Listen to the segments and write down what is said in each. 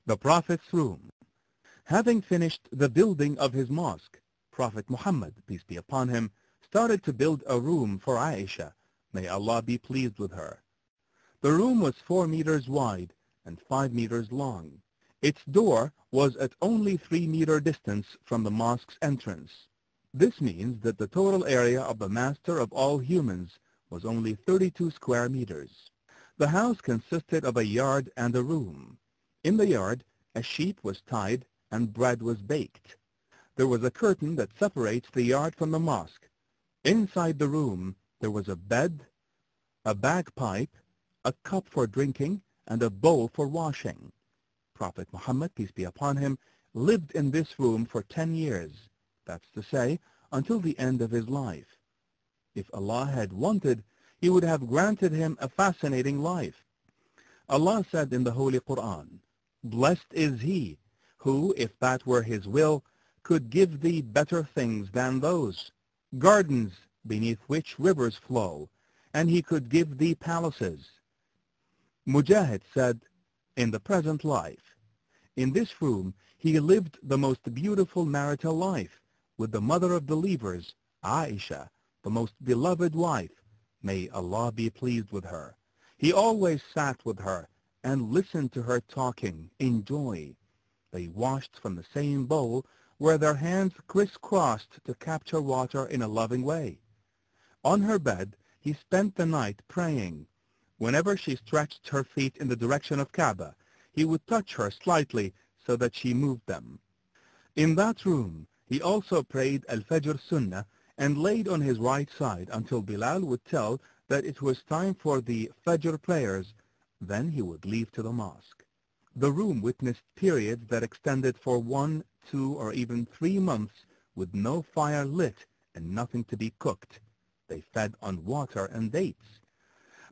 The Prophet's room. Having finished the building of his mosque, Prophet Muhammad, peace be upon him, started to build a room for Aisha, may Allah be pleased with her. The room was 4 meters wide and 5 meters long. Its door was at only 3-meter distance from the mosque's entrance. This means that the total area of the master of all humans was only 32 square meters. The house consisted of a yard and a room. In the yard, a sheep was tied and bread was baked. There was a curtain that separates the yard from the mosque. Inside the room, there was a bed, a bagpipe, a cup for drinking, and a bowl for washing. Prophet Muhammad, peace be upon him, lived in this room for 10 years. That's to say, until the end of his life. If Allah had wanted, He would have granted him a fascinating life. Allah said in the Holy Quran, "Blessed is he who, if that were his will, could give thee better things than those, gardens beneath which rivers flow, and he could give thee palaces." Mujahid said, in the present life, in this room he lived the most beautiful marital life with the mother of believers, Aisha, the most beloved wife. May Allah be pleased with her. He always sat with her and listened to her talking in joy. They washed from the same bowl where their hands crisscrossed to capture water in a loving way. On her bed, he spent the night praying. Whenever she stretched her feet in the direction of Kaaba, he would touch her slightly so that she moved them. In that room, he also prayed Al-Fajr Sunnah and laid on his right side until Bilal would tell that it was time for the Fajr prayers. Then he would leave to the mosque. The room witnessed periods that extended for 1, 2, or even 3 months with no fire lit and nothing to be cooked. They fed on water and dates.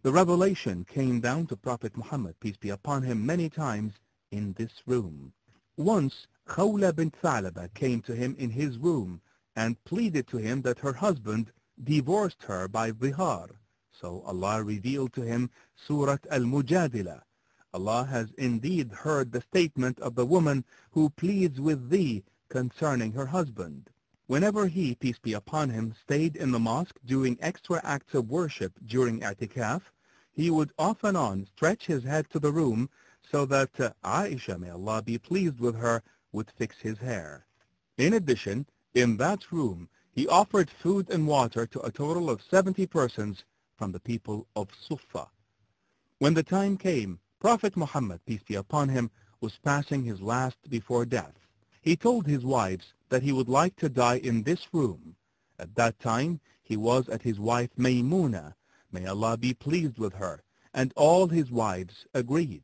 The revelation came down to Prophet Muhammad, peace be upon him, many times in this room. Once, Khawla bint Thalaba came to him in his room and pleaded to him that her husband divorced her by zihar. So Allah revealed to him Surat Al-Mujadilah. Allah has indeed heard the statement of the woman who pleads with thee concerning her husband. Whenever he, peace be upon him, stayed in the mosque doing extra acts of worship during i'tikaf, he would off and on stretch his head to the room so that Aisha, may Allah be pleased with her, would fix his hair. In addition, in that room, he offered food and water to a total of 70 persons from the people of Sufa. When the time came, Prophet Muhammad, peace be upon him, was passing his last before death. He told his wives that he would like to die in this room. At that time, he was at his wife Maymuna, may Allah be pleased with her, and all his wives agreed.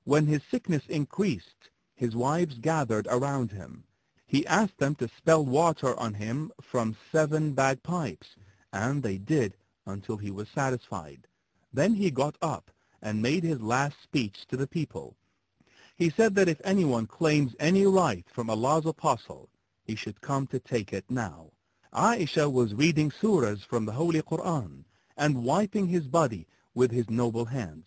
When his sickness increased, his wives gathered around him. He asked them to spill water on him from 7 bagpipes, and they did until he was satisfied. Then he got up and made his last speech to the people. He said that if anyone claims any right from Allah's apostle, he should come to take it now. Aisha was reading surahs from the Holy Quran and wiping his body with his noble hands.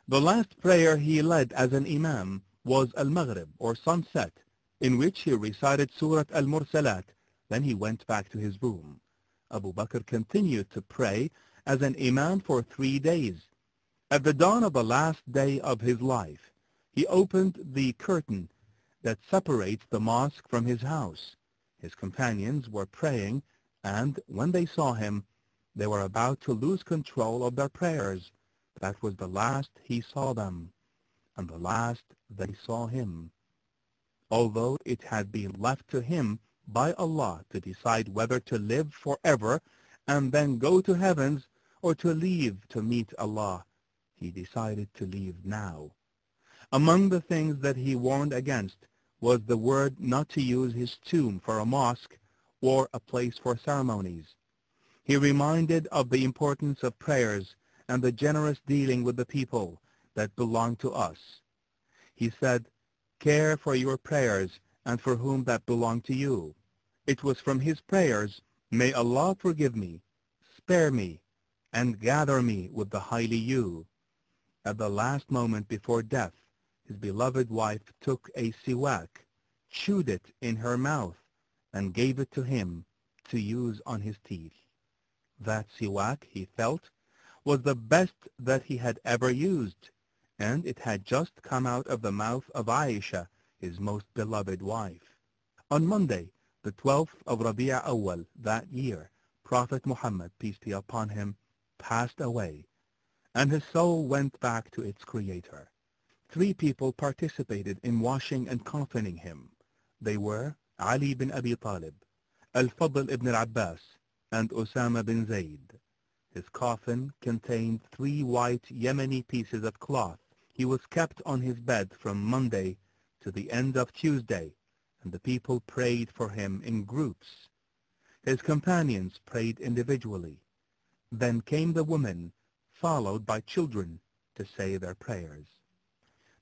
The last prayer he led as an imam was Al-Maghrib, or sunset, in which he recited Surat Al-Mursalat. Then he went back to his room. Abu Bakr continued to pray as an imam for 3 days. At the dawn of the last day of his life, he opened the curtain that separates the mosque from his house. His companions were praying, and when they saw him, they were about to lose control of their prayers. That was the last he saw them, and the last they saw him. Although it had been left to him by Allah to decide whether to live forever and then go to heavens or to leave to meet Allah, he decided to leave now. Among the things that he warned against was the word not to use his tomb for a mosque or a place for ceremonies. He reminded of the importance of prayers and the generous dealing with the people that belong to us. He said, "Care for your prayers and for whom that belong to you." It was from his prayers, "May Allah forgive me, spare me, and gather me with the highly you." At the last moment before death, his beloved wife took a siwak, chewed it in her mouth, and gave it to him to use on his teeth. That siwak, he felt, was the best that he had ever used, and it had just come out of the mouth of Aisha, his most beloved wife. On Monday, the 12th of Rabi' Awwal that year, Prophet Muhammad, peace be upon him, passed away, and his soul went back to its creator. 3 people participated in washing and coffining him. They were Ali bin Abi Talib, Al-Fadl ibn al-Abbas, and Osama bin Zayd. His coffin contained 3 white Yemeni pieces of cloth. He was kept on his bed from Monday to the end of Tuesday, and the people prayed for him in groups. His companions prayed individually. Then came the women, followed by children, to say their prayers.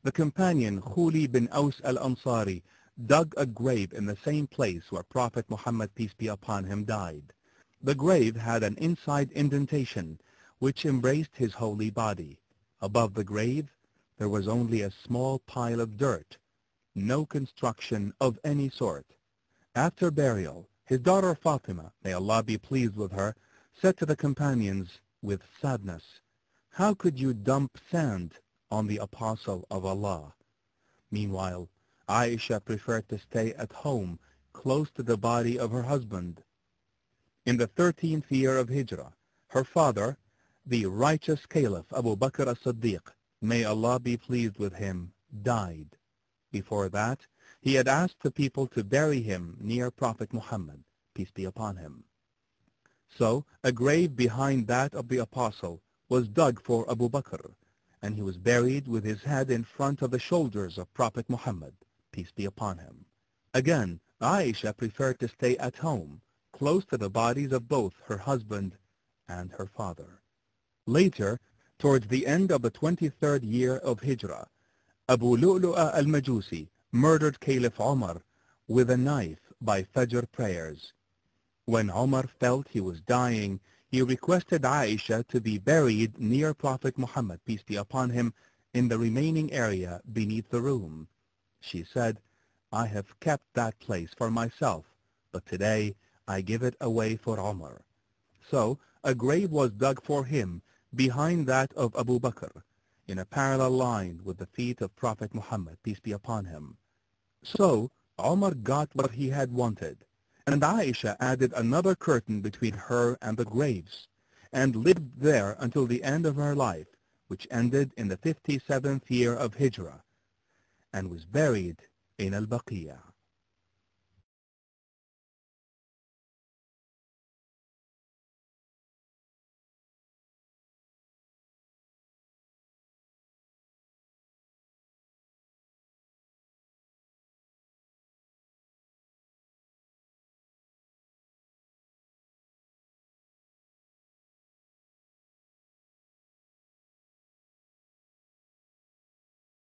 The companion Khuli bin Aus al-Ansari dug a grave in the same place where Prophet Muhammad, peace be upon him, died. The grave had an inside indentation which embraced his holy body. Above the grave there was only a small pile of dirt, no construction of any sort. After burial, his daughter Fatima, may Allah be pleased with her, said to the companions with sadness, "How could you dump sand on the Apostle of Allah?" Meanwhile, Aisha preferred to stay at home, close to the body of her husband. In the 13th year of Hijrah, her father, the righteous Caliph Abu Bakr as-Siddiq, may Allah be pleased with him, died. Before that, he had asked the people to bury him near Prophet Muhammad, peace be upon him. So, a grave behind that of the Apostle was dug for Abu Bakr, and he was buried with his head in front of the shoulders of Prophet Muhammad, peace be upon him. Again, Aisha preferred to stay at home, close to the bodies of both her husband and her father. Later, towards the end of the 23rd year of Hijrah, Abu Lu'lu'a al-Majusi murdered Caliph Umar with a knife by Fajr prayers. When Umar felt he was dying, he requested Aisha to be buried near Prophet Muhammad, peace be upon him, in the remaining area beneath the room. She said, "I have kept that place for myself, but today I give it away for Umar." So a grave was dug for him behind that of Abu Bakr, in a parallel line with the feet of Prophet Muhammad, peace be upon him. So Umar got what he had wanted, and Aisha added another curtain between her and the graves, and lived there until the end of her life, which ended in the 57th year of Hijrah, and was buried in Al-Baqiyah.